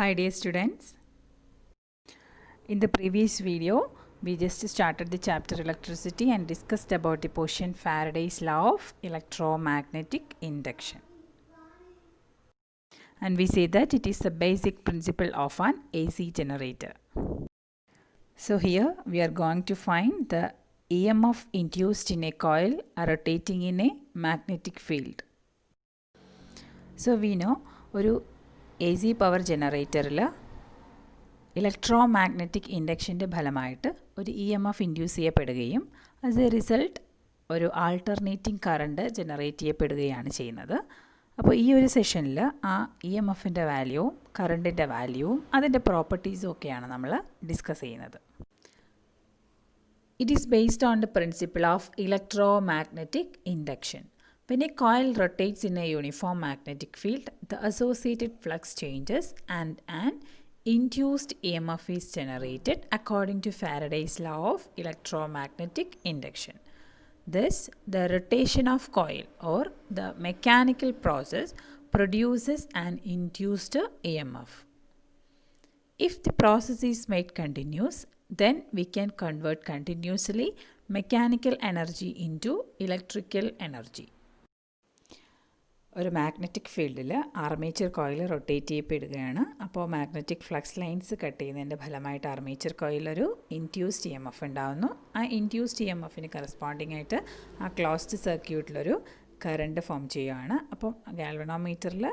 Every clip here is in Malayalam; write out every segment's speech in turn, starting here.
Hi dear students, in the previous video we just started the chapter electricity and discussed about the portion Faraday's law of electromagnetic induction, and we say that it is the basic principle of an AC generator. So here we are going to find the EMF induced in a coil rotating in a magnetic field. So we know ഒരു AC പവർ ജനറേറ്ററിൽ ഇലക്ട്രോമാഗ്നറ്റിക് ഇൻഡക്ഷൻ്റെ ഫലമായിട്ട് ഒരു EMF ഇൻഡ്യൂസ് ചെയ്യപ്പെടുകയും ആസ് എ റിസൾട്ട് ഒരു ആൾട്ടർനേറ്റിംഗ് കറണ്ട് ജനറേറ്റ് ചെയ്യപ്പെടുകയാണ് ചെയ്യുന്നത്. അപ്പോൾ ഈ ഒരു സെഷനിൽ ആ EMFൻ്റെ വാല്യൂവും കറണ്ടിൻ്റെ വാല്യൂവും അതിൻ്റെ പ്രോപ്പർട്ടീസും ഒക്കെയാണ് നമ്മൾ ഡിസ്കസ് ചെയ്യുന്നത്. It is based on the principle of electromagnetic induction. When a coil rotates in a uniform magnetic field, the associated flux changes and an induced EMF is generated according to Faraday's law of electromagnetic induction. Thus, the rotation of coil or the mechanical process produces an induced EMF. If the process is made continuous, then we can convert continuously mechanical energy into electrical energy. ഒരു മാഗ്നറ്റിക് ഫീൽഡിൽ ആർമേച്ചർ കോയിൽ റൊട്ടേറ്റ് ചെയ്യപ്പെടുകയാണ്. അപ്പോൾ മാഗ്നറ്റിക് ഫ്ലക്സ് ലൈൻസ് കട്ട് ചെയ്യുന്നതിൻ്റെ ഫലമായിട്ട് ആർമേച്ചർ കോയിലൊരു ഇൻഡ്യൂസ്ഡ് EMF ഉണ്ടാകുന്നു. ആ ഇൻഡ്യൂസ്ഡ് EMFന് കറസ്പോണ്ടിങ് ആയിട്ട് ആ ക്ലോസ്ഡ് സർക്യൂട്ടിലൊരു കറണ്ട് ഫോം ചെയ്യുകയാണ്. അപ്പോൾ ഗാൽവനോമീറ്ററിൽ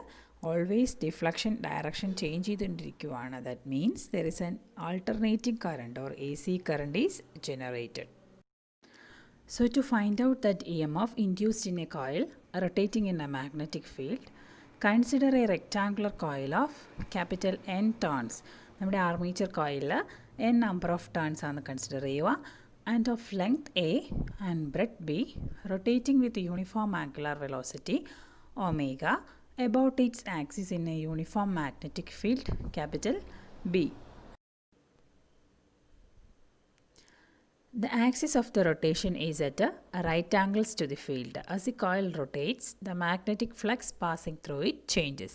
ഓൾവേസ് ഡിഫ്ലക്ഷൻ ഡയറക്ഷൻ ചേഞ്ച് ചെയ്തുകൊണ്ടിരിക്കുകയാണ്. That means there is an alternating current or AC current is generated. So to find out that EMF induced in a coil rotating in a magnetic field, consider a rectangular coil of capital N turns. നമ്മുടെ ആർമേച്ചർ കോയിലിൽ n number of turns ആണ് കൺസിഡർ ചെയ്യുക, and of length A and breadth B, rotating with a uniform angular velocity omega about its axis in a uniform magnetic field capital B. The axis of the rotation is at right angles to the field. As the coil rotates, the magnetic flux passing through it changes.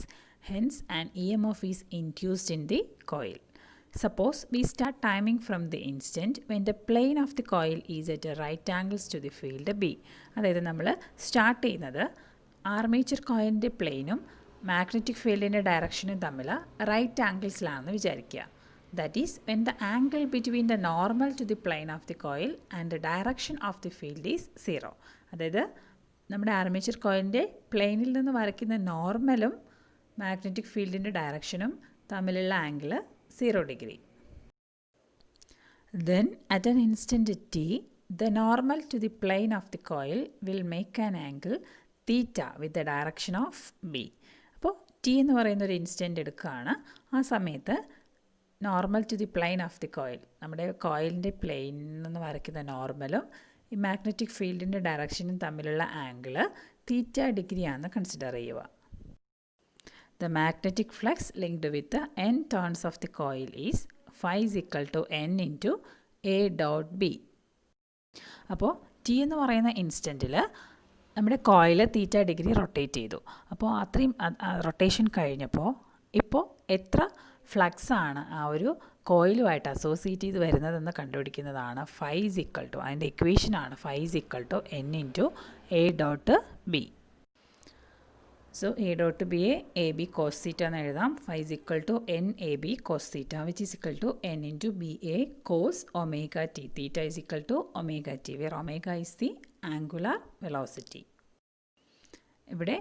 Hence, an EMF is induced in the coil. Suppose we start timing from the instant when the plane of the coil is at right angles to the field B. അതായത് നമ്മൾ സ്റ്റാർട്ട് ചെയ്യുന്നത് ആർമേച്ചർ കോയിലിൻ്റെ പ്ലെയിനും മാഗ്നറ്റിക് ഫീൽഡിൻ്റെ ഡയറക്ഷനും തമ്മിൽ റൈറ്റ് ആംഗിൾസിലാണെന്ന് വിചാരിക്കുക. That is, when the angle between the normal to the plane of the coil and the direction of the field is 0. അതായത് നമ്മുടെ ആർമേച്ചർ കോയിലിൻ്റെ പ്ലെയിനിൽ നിന്ന് വരയ്ക്കുന്ന നോർമലും മാഗ്നറ്റിക് ഫീൽഡിൻ്റെ ഡയറക്ഷനും തമ്മിലുള്ള angle 0 degree. Then at an instant t, the normal to the plane of the coil will make an angle theta with the direction of B. അപ്പോൾ t എന്ന് പറയുന്ന ഒരു ഇൻസ്റ്റൻറ്റ് എടുക്കുകയാണ്. ആ സമയത്ത് normal to the plane of the coil, നമ്മുടെ കോയിലിൻ്റെ പ്ലെയിനിൽ നിന്ന് വരയ്ക്കുന്ന നോർമലും ഈ മാഗ്നറ്റിക് ഫീൽഡിൻ്റെ ഡയറക്ഷനും തമ്മിലുള്ള ആംഗിള് തീറ്റ ഡിഗ്രിയാണെന്ന് കൺസിഡർ ചെയ്യുക. The magnetic flux linked with n turns of the coil is phi is equal to n into A dot B. അപ്പോൾ T എന്ന് പറയുന്ന ഇൻസ്റ്റൻറ്റിൽ നമ്മുടെ കോയിൽ തീറ്റ ഡിഗ്രി റൊട്ടേറ്റ് ചെയ്തു. അപ്പോൾ അത്രയും റൊട്ടേഷൻ കഴിഞ്ഞപ്പോൾ ഇപ്പോൾ എത്ര ഫ്ലക്സ് ആണ് ആ ഒരു കോയിലുമായിട്ട് അസോസിയേറ്റ് ചെയ്ത് വരുന്നതെന്ന് കണ്ടുപിടിക്കുന്നതാണ് phi is equal to, അതിൻ്റെ ഇക്വേഷനാണ് phi is equal to n into A dot B. So A dot B A B cos theta എന്ന് എഴുതാം. phi is equal to n A B cos theta which is equal to n into B A cos omega t. Theta is equal to omega t where omega is the angular velocity. ഇവിടെ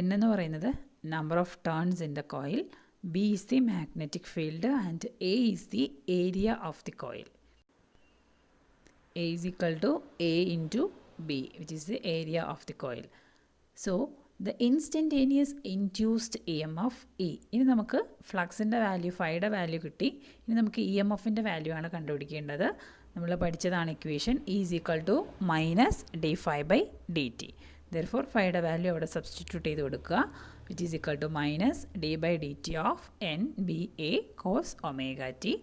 n എന്ന് പറയുന്നത് number of turns in the coil, B is the magnetic field and A is the area of the coil. A is equal to A into B which is the area of the coil. So the instantaneous induced EMF E. ഇനി നമുക്ക് ഫ്ലക്സിൻ്റെ വാല്യൂ ഫൈയുടെ വാല്യൂ കിട്ടി. ഇനി നമുക്ക് EMFൻ്റെ വാല്യൂ ആണ് കണ്ടുപിടിക്കേണ്ടത്. നമ്മൾ പഠിച്ചതാണ് equation E is equal to minus d phi by dt. Therefore ഫൈയുടെ വാല്യൂ അവിടെ സബ്സ്റ്റിറ്റ്യൂട്ട് ചെയ്ത് കൊടുക്കുക, which is equal to minus d by dt of n B A cos omega t.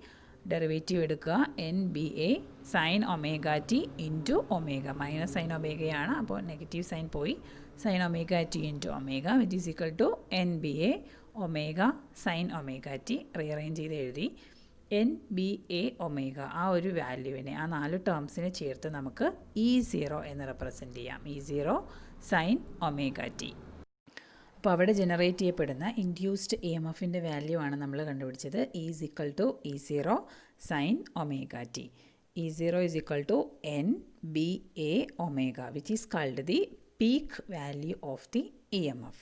Derivative എടുക്കുക n B A sin omega t into omega. Minus sine ഒമേഗയാണ്, അപ്പോൾ നെഗറ്റീവ് സൈൻ പോയി, sin omega t into omega which is equal to n B A omega sine omega T rearrange ചെയ്ത് എഴുതി. എൻ ബി എ ഒമേഗ ആ ഒരു വാല്യൂവിനെ, ആ 4 ടേംസിനെ ചേർത്ത് നമുക്ക് E0 എന്ന് റെപ്രസെൻറ്റ് ചെയ്യാം. E0 sine omega T. അപ്പോൾ അവിടെ ജനറേറ്റ് ചെയ്യപ്പെടുന്ന ഇൻഡ്യൂസ്ഡ് ഇ എം എഫിൻ്റെ വാല്യൂ ആണ് നമ്മൾ കണ്ടുപിടിച്ചത്. Is equal to E0 sine omega T. E0 is equal to NBA omega, which is called the peak value of the EMF.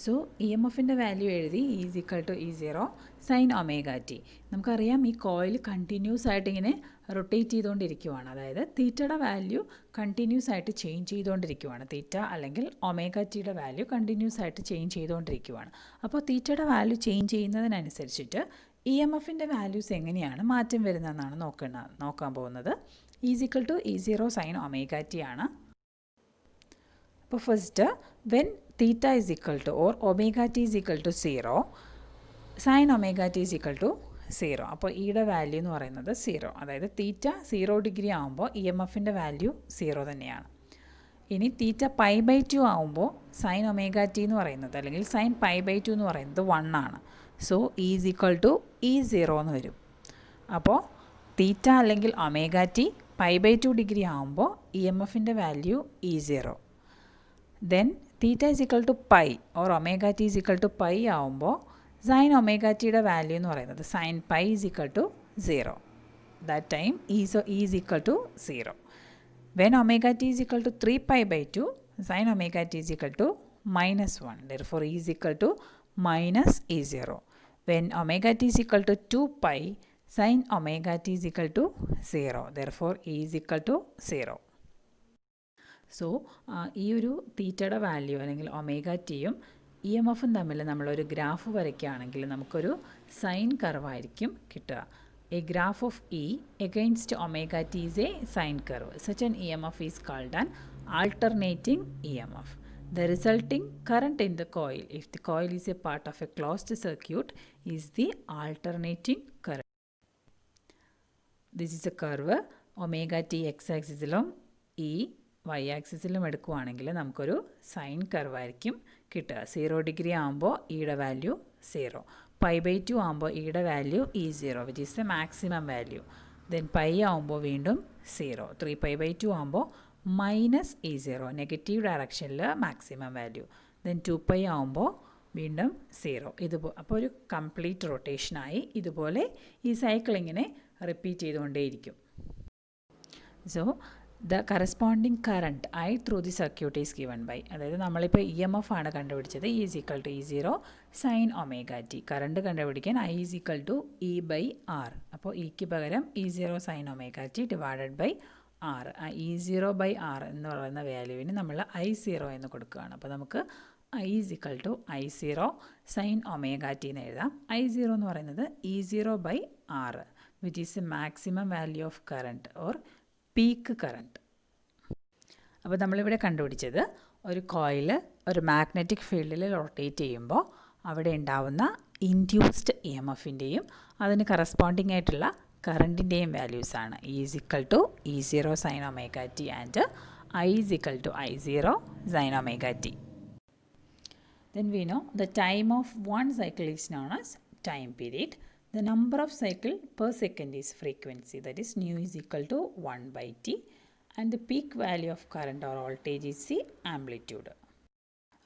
So E M എഫിൻ്റെ വാല്യൂ എഴുതി is equal to E0 sine omega T. നമുക്കറിയാം ഈ കോയിൽ കണ്ടിന്യൂസ് ആയിട്ട് ഇങ്ങനെ റൊട്ടേറ്റ് ചെയ്തുകൊണ്ടിരിക്കുവാണ്. അതായത് തീറ്റയുടെ വാല്യൂ കണ്ടിന്യൂസ് ആയിട്ട് ചേഞ്ച് ചെയ്തുകൊണ്ടിരിക്കുവാണ്. തീറ്റ അല്ലെങ്കിൽ ഒമേഗ ടിയുടെ വാല്യൂ കണ്ടിന്യൂസ് ആയിട്ട് ചേഞ്ച് ചെയ്തുകൊണ്ടിരിക്കുവാണ്. അപ്പോൾ തീറ്റയുടെ വാല്യൂ ചേഞ്ച് ചെയ്യുന്നതിനനുസരിച്ചിട്ട് ഇ എം എഫിൻ്റെ വാല്യൂസ് എങ്ങനെയാണ് മാറ്റം വരുന്നതെന്നാണ് നോക്കാൻ പോകുന്നത്. Is equal to E0 sine omega T ആണ്. അപ്പോൾ first when theta is equal to or omega T is equal to 0, sine omega T is equal to 0. അപ്പോൾ ഈയുടെ വാല്യൂ എന്ന് പറയുന്നത് 0. അതായത് തീറ്റ 0 ഡിഗ്രി ആകുമ്പോൾ ഇ എം എഫിൻ്റെ വാല്യൂ 0 തന്നെയാണ്. ഇനി തീറ്റ π/2 ആകുമ്പോൾ സൈൻ ഒമേഗ ടി എന്ന് പറയുന്നത് അല്ലെങ്കിൽ സൈൻ π/2 എന്ന് പറയുന്നത് 1 ആണ്. So is equal to E0 എന്ന് വരും. അപ്പോൾ തീറ്റ അല്ലെങ്കിൽ ഒമേഗ ടി π/2 ഡിഗ്രി ആകുമ്പോൾ ഇ എം എഫിൻ്റെ value E0. Then theta is equal to pi or omega T is equal to pi ആകുമ്പോൾ സൈൻ ഒമേഗ ടിയുടെ വാല്യൂ എന്ന് പറയുന്നത് sine pi is equal to 0. That time is equal to 0. When omega T is equal to 3π/2, sine omega T is equal to -1. Therefore is equal to -E0. When omega t is equal to 2π, sin omega t is equal to 0. Therefore E is equal to 0. So ഈ ഒരു തീറ്റയുടെ വാല്യൂ അല്ലെങ്കിൽ ഒമേഗ ടിയും ഇ എം എഫും തമ്മിൽ നമ്മളൊരു ഗ്രാഫ് വരയ്ക്കുകയാണെങ്കിൽ നമുക്കൊരു സൈൻ കർവായിരിക്കും കിട്ടുക. A graph of E against omega T is a sine curve. Such an E M F is called an alternating E M F. The resulting current in the coil, if the coil is a part of a closed circuit, is the alternating current. This is a curve. Omega t x-axis-ലും E y-axis-ലും എടുക്കുകയാണെങ്കിൽ നമുക്കൊരു സൈൻ കർവ് ആയിരിക്കും കിട്ടുക. 0 ഡിഗ്രി ആകുമ്പോൾ ഇയുടെ വാല്യൂ 0, π/2 ആകുമ്പോൾ ഇയുടെ value E0, which is the maximum value. Then pi ആകുമ്പോൾ വീണ്ടും 0, 3π/2 ആകുമ്പോൾ -E0, നെഗറ്റീവ് ഡയറക്ഷനിൽ മാക്സിമം വാല്യൂ. ദെൻ 2π ആകുമ്പോൾ വീണ്ടും 0. അപ്പോൾ ഒരു കംപ്ലീറ്റ് റൊട്ടേഷനായി ഇതുപോലെ ഈ സൈക്കിൾ ഇങ്ങനെ റിപ്പീറ്റ് ചെയ്തുകൊണ്ടേയിരിക്കും. So the corresponding current I through the circuit is given by, അതായത് നമ്മളിപ്പോൾ ഇ എം എഫ് ആണ് കണ്ടുപിടിച്ചത്. Is equal to E0 sine omega T. Current കണ്ടുപിടിക്കാൻ I is equal to E/R. അപ്പോൾ ഇക്ക് പകരം E0 sine omega T divided by R. E0/R എന്ന് പറയുന്ന വാല്യൂവിന് നമ്മൾ I0 എന്ന് കൊടുക്കുകയാണ്. അപ്പോൾ നമുക്ക് I is equal to I0 sine omega T എന്ന് എഴുതാം. I0 എന്ന് പറയുന്നത് E0/R, which is a maximum value of current or peak current. അപ്പോൾ നമ്മളിവിടെ കണ്ടുപിടിച്ചത് ഒരു കോയിൽ ഒരു മാഗ്നറ്റിക് ഫീൽഡിൽ റൊട്ടേറ്റ് ചെയ്യുമ്പോൾ അവിടെ ഉണ്ടാവുന്ന ഇൻഡ്യൂസ്ഡ് ഇ എം എഫിൻ്റെയും അതിന് കറസ്പോണ്ടിങ് ആയിട്ടുള്ള കറണ്ടിൻ്റെയും വാല്യൂസാണ്. E is equal to E0 sine omega T and I is equal to I0 sine omega T. Then we know the time of one cycle is known as time period. The number of cycle per second is frequency, that is nu is equal to 1/t, and the peak value of current or voltage is the amplitude.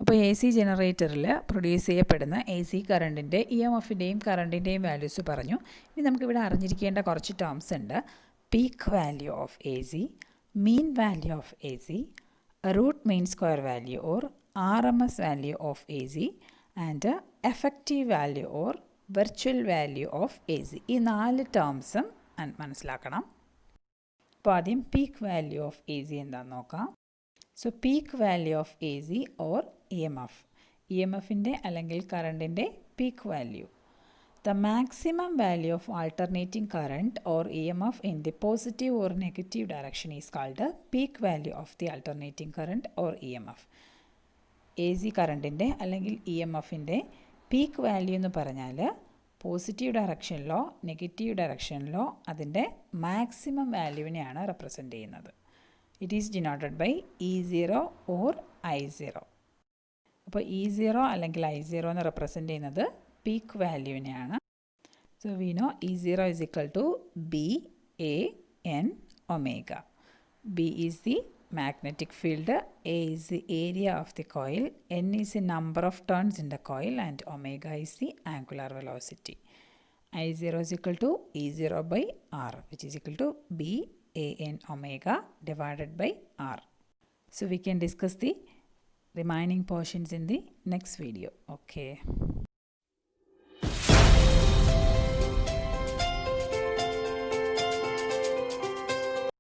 അപ്പോൾ എ സി ജനറേറ്ററിൽ പ്രൊഡ്യൂസ് ചെയ്യപ്പെടുന്ന എ സി കറണ്ടിൻ്റെ ഇ എം എഫിൻ്റെയും കറണ്ടിൻ്റെയും വാല്യൂസ് പറഞ്ഞു. ഇനി നമുക്കിവിടെ അറിഞ്ഞിരിക്കേണ്ട കുറച്ച് ടേംസ് ഉണ്ട്. Peak value of A C, mean value of A C, root mean square value or RMS value of A C and effective value or virtual value of A C. ഈ 4 ടേംസും മനസ്സിലാക്കണം. അപ്പോൾ ആദ്യം peak value of A C എന്താണെന്ന് നോക്കാം. So peak value of A C or E M F, E M എഫിൻ്റെ അല്ലെങ്കിൽ കറണ്ടിൻ്റെ peak value. The maximum value of alternating current or E M F in the positive or negative direction is called peak value of the alternating current or E M F. A C കറണ്ടിൻ്റെ അല്ലെങ്കിൽ ഇ എം എഫിൻ്റെ പീക്ക് വാല്യൂ എന്ന് പറഞ്ഞാൽ പോസിറ്റീവ് ഡയറക്ഷനിലോ നെഗറ്റീവ് ഡയറക്ഷനിലോ അതിൻ്റെ മാക്സിമം വാല്യൂവിനെയാണ് റെപ്രസെൻ്റ് ചെയ്യുന്നത്. It is denoted by E0 or I0. അപ്പോൾ E0 അല്ലെങ്കിൽ I0 എന്ന് റെപ്രസെൻ്റ് ചെയ്യുന്നത് പീക്ക് വാല്യൂവിനെയാണ്. So we know E0 is equal to BAN omega. B is the magnetic field, A is the area of the coil, N is the number of turns in the coil, and omega is the angular velocity. I0 is equal to E0 by R, which is equal to BAN omega divided by R. So we can discuss the remaining portions in the next video. Okay.